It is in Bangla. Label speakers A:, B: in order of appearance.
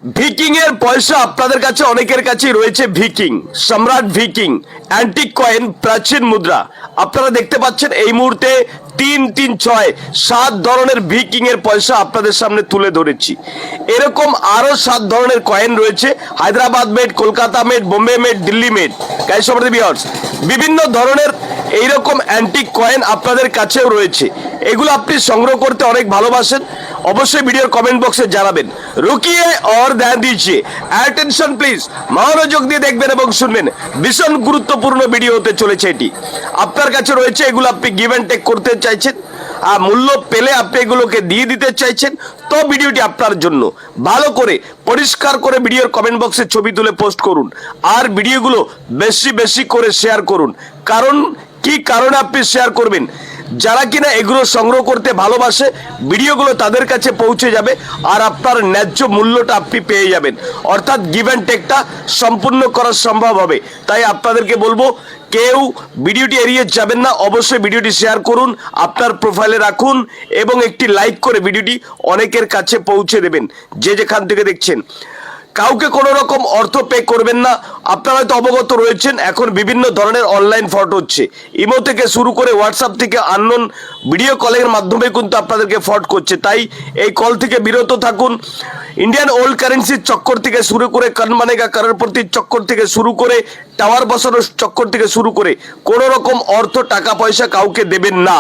A: ভিকিং এর পয়সা আপনাদের কাছে অনেকের কাছেই রয়েছে। ভিকিং, সম্রাট ভিকিং, অ্যান্টিক কয়েন, প্রাচীন মুদ্রা আপনারা দেখতে পাচ্ছেন। এই মুহূর্তে 3, 3, 6, 7 ধরনের ভিকিং এর পয়সা আপনাদের সামনে তুলে ধরেছি। এরকম আরো 7 ধরনের কয়েন রয়েছে, Hyderabad made, Kolkata made, Bombay made, Delhi made. Guys সম্রাট ভিউয়ার্স, বিভিন্ন ধরনের এইরকম অ্যান্টিক কয়েন আপনাদের কাছেও রয়েছে। এগুলো আপনি সংগ্রহ করতে অনেক ভালোবাসেন, অবশ্যই ভিডিওর কমেন্ট বক্সে জানাবেন। রুকিয়ে और ध्यान दीजिए, অ্যাটেনশন প্লিজ, মনোযোগ দিয়ে দেখবেন এবং শুনবেন। ভীষণ গুরুত্বপূর্ণ ভিডিও হতে চলেছে এটি। আপনার কাছে রয়েছে, এগুলো আপনি গিভ অ্যান্ড টেক করতে চাইছেন, আর মূল্য পেলে আপনি এগুলোকে দিয়ে দিতে চাইছেন, তো ভিডিওটি আপনার জন্য। ভালো করে পরিষ্কার করে ভিডিওর কমেন্ট বক্সে ছবি তুলে পোস্ট করুন, আর ভিডিওগুলো বেশি বেশি করে শেয়ার করুন। কারণ কি কারণে আপনি শেয়ার করবেন? যারা কিনা এগুলো সংগ্রহ করতে ভালোবাসে, ভিডিওগুলো তাদের কাছে পৌঁছে যাবে, আর আপনার ন্যায্য মূল্যটা আপনি পেয়ে যাবেন। অর্থাৎ গিভ অ্যান্ড টেকটা সম্পূর্ণ করা সম্ভব হবে। তাই আপনাদেরকে বলবো, কেউ ভিডিওটি এড়িয়ে যাবেন না, অবশ্যই ভিডিওটি শেয়ার করুন, আপনার প্রোফাইলে রাখুন এবং একটি লাইক করে ভিডিওটি অনেকের কাছে পৌঁছে দেবেন যে যেখান থেকে দেখছেন। কাউকে কোনো রকম অর্থ পে করবেন না। আপনারা হয়তো অবগত রয়েছেন, এখন বিভিন্ন ধরনের অনলাইন ফ্রড হচ্ছে। ইমো থেকে শুরু করে হোয়াটসঅ্যাপ থেকে আননোন ভিডিও কলের মাধ্যমে কিন্তু আপনাদেরকে ফ্রড করছে। তাই এই কল থেকে বিরত থাকুন। ইন্ডিয়ান ওল্ড কারেন্সির চক্কর থেকে শুরু করে কানমানেগা কারোরপতির চক্কর থেকে শুরু করে টাওয়ার বসানোর চক্কর থেকে শুরু করে কোনো রকম অর্থ টাকা পয়সা কাউকে দেবেন না।